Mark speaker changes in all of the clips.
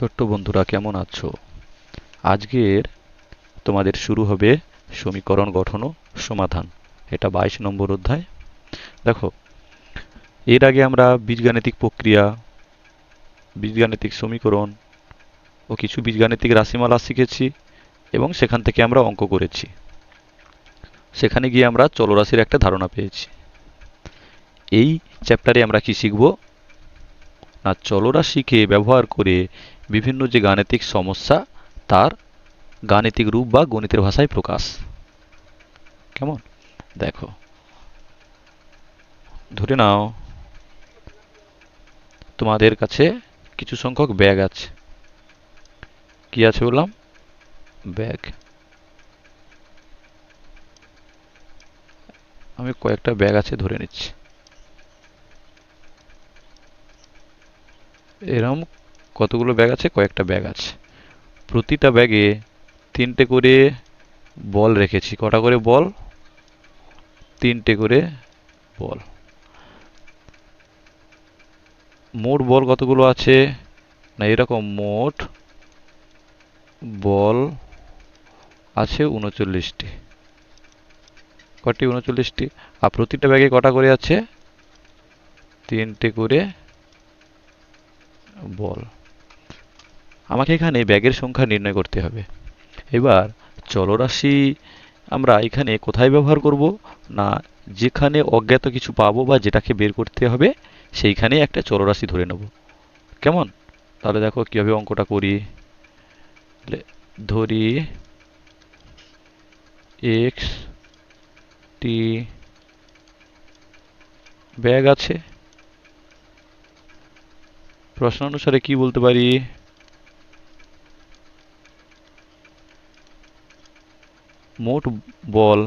Speaker 1: ছোট্ট বন্ধুরা কেমন আছো? আজকের তোমাদের শুরু হবে সমীকরণ গঠন ও সমাধান। এটা 22 নম্বর অধ্যায়। দেখো, এর আগে আমরা বীজগাণিতিক প্রক্রিয়া, বীজগাণিতিক সমীকরণ ও কিছু বীজগাণিতিক রাশিমালা শিখেছি এবং সেখান থেকে আমরা অঙ্ক করেছি। সেখানে গিয়ে আমরা চলরাশির একটা ধারণা পেয়েছি। এই চ্যাপ্টারে আমরা কি শিখব? না, চলরাশিকে ব্যবহার করে বিভিন্ন যে গাণিতিক সমস্যা তার গাণিতিক রূপ বা গণিতের ভাষায় প্রকাশ। কেমন? দেখো, ধরে নাও তোমাদের কাছে কিছু সংখ্যক ব্যাগ আছে। কি আছে বললাম? ব্যাগ। আমি কয়েকটা ব্যাগ আছে ধরে নিচ্ছি। এরকম কতগুলো ব্যাগ আছে? কয়েকটা ব্যাগ আছে। প্রতিটা ব্যাগে তিনটে করে বল রেখেছি। কটা করে বল? তিনটে করে বল। মোট বল কতগুলো আছে? না, এরকম মোট বল আছে 39টি। কটি? 39টি। আর প্রতিটা ব্যাগে কটা করে আছে? তিনটে করে বল। আমাকে এখানে ব্যাগের সংখ্যা নির্ণয় করতে হবে। এবার চলরাশি আমরা এখানে কোথায় ব্যবহার করব? না, যেখানে অজ্ঞাত কিছু পাবো বা যেটাকে বের করতে হবে সেইখানে একটা চলরাশি ধরে নেব। কেমন? তাহলে দেখো কিভাবে অঙ্কটা করি। ধরি এক্স টি ব্যাগ আছে। প্রশ্ন অনুসারে কি বলতে পারি? মোট বল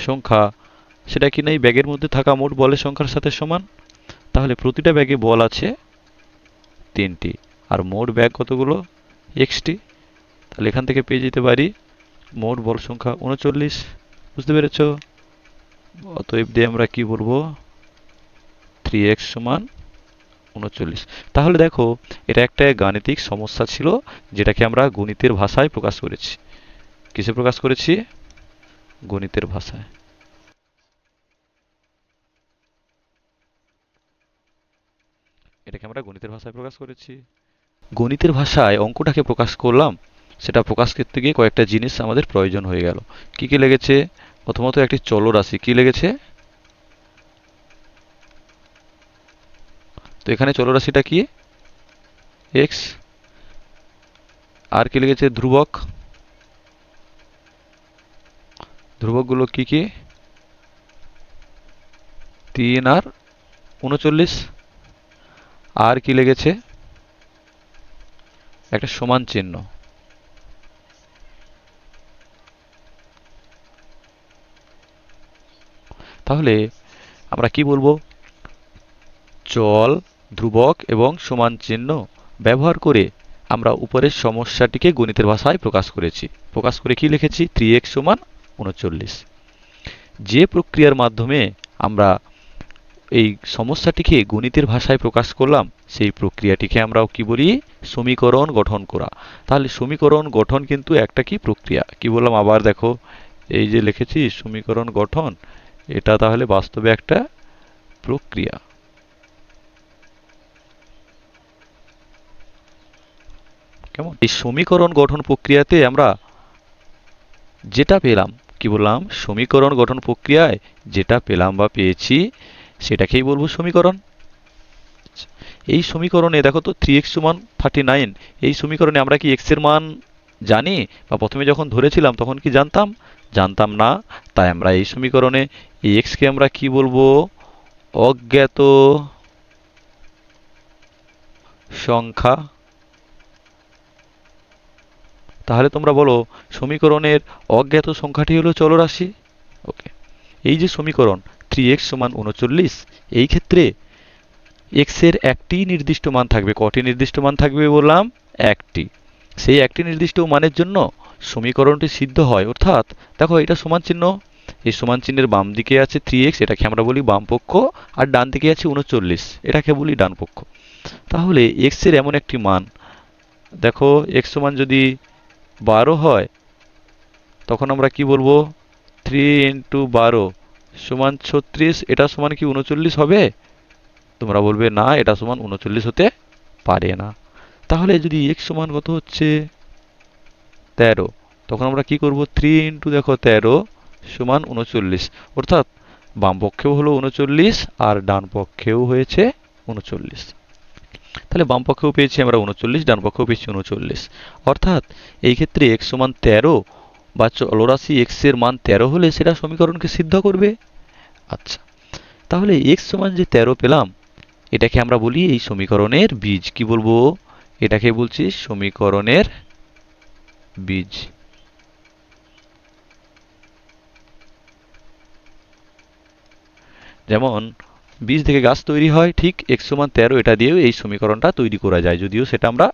Speaker 1: সংখ্যা সেটা কি না এই ব্যাগের মধ্যে থাকা মোট বলের সংখ্যার সাথে সমান। তাহলে প্রতিটা ব্যাগে বল আছে তিনটি। আর মোট ব্যাগ কতগুলো? এক্সটি। তাহলে এখান থেকে পেয়ে যেতে পারি মোট বল সংখ্যা 39। বুঝতে পেরেছো? অতএব দিয়ে আমরা কি বলবো? 3x সমান 39। তাহলে দেখো, এটা একটা গাণিতিক সমস্যা ছিল যেটাকে আমরা গণিতের ভাষায় প্রকাশ করেছি। কিসে প্রকাশ করেছি? গণিতের ভাষায়। এটাকে আমরা গণিতের ভাষায় প্রকাশ করেছি। গণিতের ভাষায় অঙ্কটাকে প্রকাশ করলাম। সেটা প্রকাশ করতে গিয়ে কয়েকটা জিনিস আমাদের প্রয়োজন হয়ে গেল। কি কি লেগেছে? প্রথমত একটি চলরাশি। কি লেগেছে? তো এখানে চলরাশিটা কি? এক্স। আর কি লেগেছে? ধ্রুবক। ধ্রুবকগুলো কি কি? 3 আর 39। আর কি লেগেছে? একটা সমান চিহ্ন। তাহলে আমরা কি বলবো? চল, ধ্রুবক এবং সমান চিহ্ন ব্যবহার করে আমরা উপরের সমস্যাটিকে গণিতের ভাষায় প্রকাশ করেছি। প্রকাশ করে কি লিখেছি? 3x সমান 39। যে প্রক্রিয়ার মাধ্যমে আমরা এই সমস্যাটিকে গণিতের ভাষায় প্রকাশ করলাম সেই প্রক্রিয়াটিকে আমরাও কি বলি? সমীকরণ গঠন করা। তাহলে সমীকরণ গঠন কিন্তু একটা কি প্রক্রিয়া। কি বললাম আবার দেখো, এই যে লিখেছি সমীকরণ গঠন, এটা তাহলে বাস্তবে একটা প্রক্রিয়া। কেমন? এই সমীকরণ গঠন প্রক্রিয়াতে আমরা যেটা পেলাম, কি বললাম? সমীকরণ গঠন প্রক্রিয়ায় যেটা পেলাম বা পেয়েছি সেটাকেই বলবো সমীকরণ। এই সমীকরণে দেখো তো 3x সমান 39। এই সমীকরণে আমরা কি x এর মান জানি? বা প্রথমে যখন ধরেছিলাম তখন কি জানতাম? জানতাম না। তাই আমরা এই সমীকরণে এই x কে আমরা কি বলবো? অজ্ঞাত সংখ্যা। তাহলে তোমরা বলো সমীকরণের অজ্ঞাত সংখ্যাটি হলো চলরাশি। ওকে। এই যে সমীকরণ 3x সমান 39, এই ক্ষেত্রে x এর একটি নির্দিষ্ট মান থাকবে। কটি নির্দিষ্ট মান থাকবে বললাম? একটি। সেই একটি নির্দিষ্ট মানের জন্য সমীকরণটি সিদ্ধ হয়। অর্থাৎ দেখো, এটা সমান চিহ্ন। এই সমান চিহ্নের বাম দিকে আছে 3x, এটাকে আমরা বলি বাম পক্ষ। আর ডান দিকে আছে 39, এটাকে বলি ডান পক্ষ। তাহলে x এর এমন একটি মান দেখো এক্স সমান যদি 12 হয় তখন আমরা কি বলবো? 3 × 12 সমান 36। এটা সমান কি 39 হবে? তোমরা বলবে না, এটা সমান 39 হতে পারে না। তাহলে যদি এক্স সমান কত হচ্ছে? 13, তখন আমরা কি করব? 3 × দেখো 13 সমান 39, অর্থাৎ বাম পক্ষেও হলো 39 আর ডান পক্ষেও হয়েছে 39। তাহলে বাম পক্ষেও পেয়েছি আমরা 39, ডান পক্ষেও পেয়েছি 39, অর্থাৎ এই ক্ষেত্রে x সমান 13 বা চলরাশি x এর মান 13 হলে সেটা সমীকরণকে সিদ্ধ করবে। আচ্ছা, তাহলে x সমান যে 13 পেলাম, এটাকে আমরা বলি এই সমীকরণের বীজ। কি বলবো? এটাকে বলছি সমীকরণের বীজ। যেমন বীজ থেকে গাছ তৈরি হয়, ঠিক x সমান 13 এটা দিয়েও এই সমীকরণটা তৈরি করা যায়, যদিও সেটা আমরা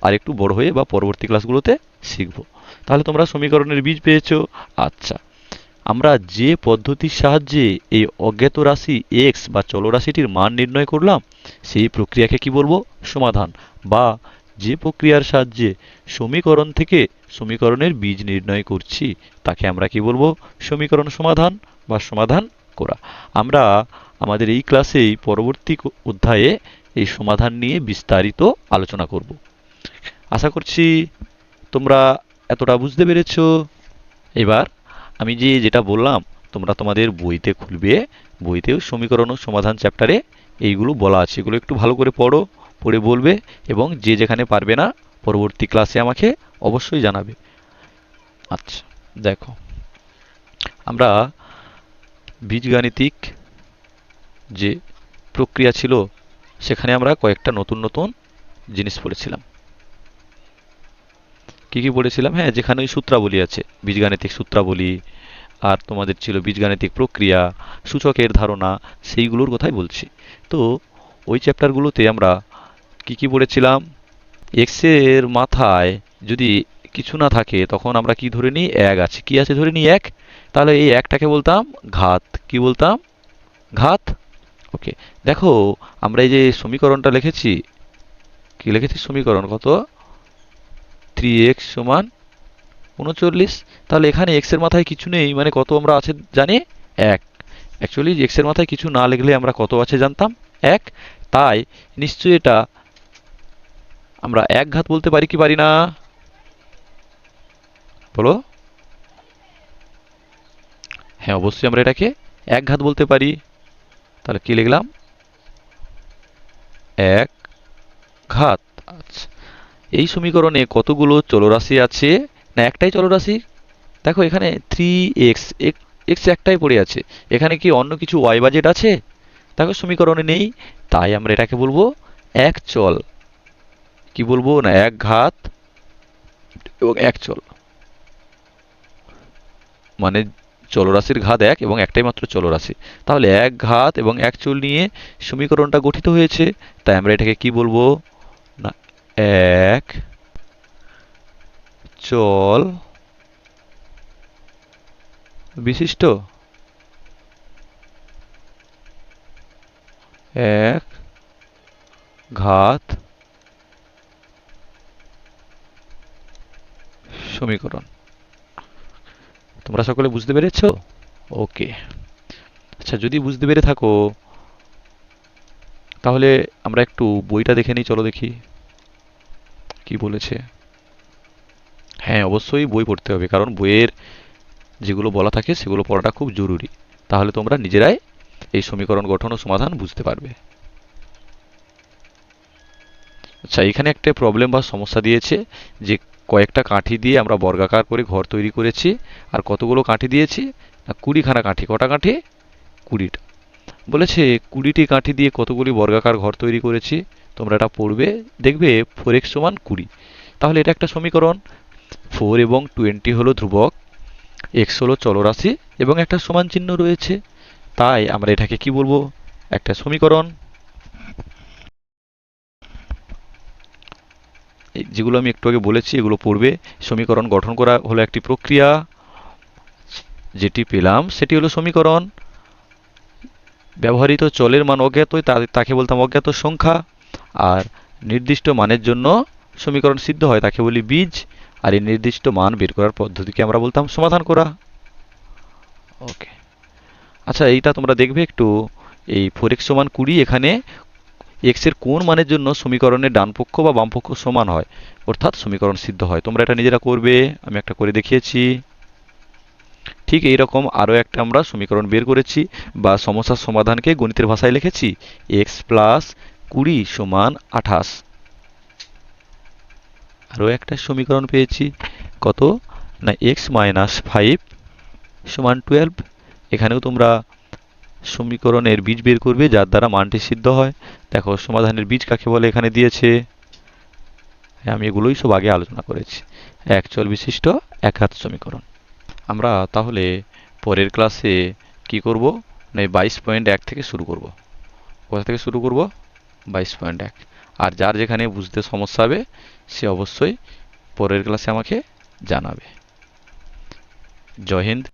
Speaker 1: আরেকটু বড় হয়ে বা পরবর্তী ক্লাসগুলোতে শিখব। তাহলে তোমরা সমীকরণের বীজ পেয়েছো। আচ্ছা, আমরা যে পদ্ধতির সাহায্যে এই অজ্ঞাত রাশি x বা চলরাশিটির মান নির্ণয় করলাম সেই প্রক্রিয়াকে কি বলবো? সমাধান। বা যে প্রক্রিয়ার সাহায্যে সমীকরণ থেকে সমীকরণের বীজ নির্ণয় করছি তাকে আমরা কি বলবো? সমীকরণ সমাধান বা সমাধান করা। আমরা আমাদের এই ক্লাসেই পরবর্তী অধ্যায়ে এই সমাধান নিয়ে বিস্তারিত আলোচনা করব। আশা করছি তোমরা এতটা বুঝতে পেরেছো। এবার আমি যেটা বললাম তোমরা তোমাদের বইতে খুলবে, বইতেও সমীকরণ ও সমাধান চ্যাপ্টারে এইগুলো বলা আছে, এগুলো একটু ভালো করে পড়ো, পড়ে বলবে, এবং যে যেখানে পারবে না পরবর্তী ক্লাসে আমাকে অবশ্যই জানাবে। আচ্ছা, দেখো আমরা বীজগাণিতিক যে প্রক্রিয়া ছিল সেখানে আমরা কয়েকটা নতুন নতুন জিনিস পড়েছিলাম। কি কি পড়েছিলাম? হ্যাঁ, যেখানে ওই সূত্রাবলী আছে, বীজগাণিতিক সূত্রাবলী, আর তোমাদের ছিল বীজগাণিতিক প্রক্রিয়া, সূচকের ধারণা, সেইগুলোর কথাই বলছি। তো ওই চ্যাপ্টারগুলোতে আমরা কি কি পড়েছিলাম? এক্স এর মাথায় যদি কিছু না থাকে তখন আমরা কি ধরে নিই? এক আছে। কি আছে ধরে নিই? এক। তাহলে এই একটাকে বলতাম ঘাত। কি বলতাম? ঘাত। ওকে, দেখো আমরা এই যে সমীকরণটা লিখেছি, কি লিখেছি সমীকরণ? কত? 3x সমান 39। তাহলে এখানে x এর মাথায় কিছু নেই, মানে কত আমরা আছে জানি? এক। অ্যাকচুয়ালি x এর মাথায় কিছু না লিখলে আমরা কত আছে জানতাম? এক। তাই নিশ্চয়ই এটা আমরা এক ঘাত বলতে পারি কি পারি না? বলো। হ্যাঁ, অবশ্যই আমরা এটাকে এক ঘাত বলতে পারি। তাহলে কি লিখলাম? এক ঘাত। আচ্ছা, এই সমীকরণে কতগুলো চলরাশি আছে? না একটাই চলরাশি। দেখো এখানে 3x, x একটাই পড়ে আছে। এখানে কি অন্য কিছু y বাজেট আছে? দেখো সমীকরণে নেই। তাই আমরা এটাকে বলবো এক চল। কি বলবো? না এক ঘাত এবং এক চল, মানে চলরাশির ঘাত এক এবং একটাই মাত্র চলরাশি। তাহলে এক ঘাত এবং এক চল নিয়ে সমীকরণটা গঠিত হয়েছে। তাই আমরা এটাকে কি বলবো? না এক চল বিশিষ্ট এক ঘাত সমীকরণ। তোমরা সকলে বুঝতে পেরেছো? ওকে। আচ্ছা, যদি বুঝতে পেরে থাকো তাহলে আমরা একটু বইটা দেখে নিই, চলো দেখি কি বলেছে। হ্যাঁ, অবশ্যই বই পড়তে হবে, কারণ বইয়ের যেগুলো বলা থাকে সেগুলো পড়াটা খুব জরুরি। তাহলে তোমরা নিজেরাই এই সমীকরণ গঠন ও সমাধান বুঝতে পারবে। আচ্ছা, এখানে একটা প্রবলেম বা সমস্যা দিয়েছে যে কয়েকটা কাঠি দিয়ে আমরা বর্গাকার করে ঘর তৈরি করেছি। আর কতগুলো কাঠি দিয়েছি? না 20খানা কাঠি। কটা কাঠি? 20টা। বলেছে 20টি কাঠি দিয়ে কতগুলি বর্গাকার ঘর তৈরি করেছি। তোমরা এটা পড়বে, দেখবে 4x সমান 20। তাহলে এটা একটা সমীকরণ। 4 এবং 20 হলো ধ্রুবক, x হলো চলরাশি এবং একটা সমান চিহ্ন রয়েছে। তাই আমরা এটাকে কি বলবো? একটা সমীকরণ। যেগুলো আমি একটু আগে বলেছি এগুলো পড়বে। সমীকরণ গঠন করা হলো একটি প্রক্রিয়া। যেটি পেলাম সেটি হলো সমীকরণ। ব্যবহৃত চলের মান অজ্ঞাত, তাকে বলতাম অজ্ঞাত সংখ্যা। আর নির্দিষ্ট মানের জন্য সমীকরণ সিদ্ধ হয় তাকে বলি বীজ, আর এই নির্দিষ্ট মান বের করার পদ্ধতিকে আমরা বলতাম সমাধান করা। ওকে, আচ্ছা এইটা তোমরা দেখবে একটু, এই 4x সমান 20, এখানে x এর কোন মানের জন্য সমীকরণের ডান পক্ষ বা বাম পক্ষ সমান হয়, অর্থাৎ সমীকরণ সিদ্ধ হয়। তোমরা এটা নিজেরা করবে, আমি একটা করে দেখিয়েছি। ঠিক এইরকম আরও একটা আমরা সমীকরণ বের করেছি বা সমস্যার সমাধানকে গণিতের ভাষায় লিখেছি, x প্লাস 20 সমান 28। আরও একটা সমীকরণ পেয়েছি, কত না x মাইনাস 5 সমান 12। এখানেও তোমরা সমীকরণের বীজ বের করবে যার দ্বারা মানটি সিদ্ধ হয়। দেখো সমাধানের বীজ কাকে বলে এখানে দিয়েছে, হ্যাঁ আমি এগুলোই সব আগে আলোচনা করেছি। এক চল বিশিষ্ট একঘাত সমীকরণ। আমরা তাহলে পরের ক্লাসে কি করব না, 22.1 থেকে শুরু করব। কোথা থেকে শুরু করব? 22.1। আর যার যেখানে বুঝতে সমস্যা হবে সে অবশ্যই পরের ক্লাসে আমাকে জানাবে। জয় হিন্দ।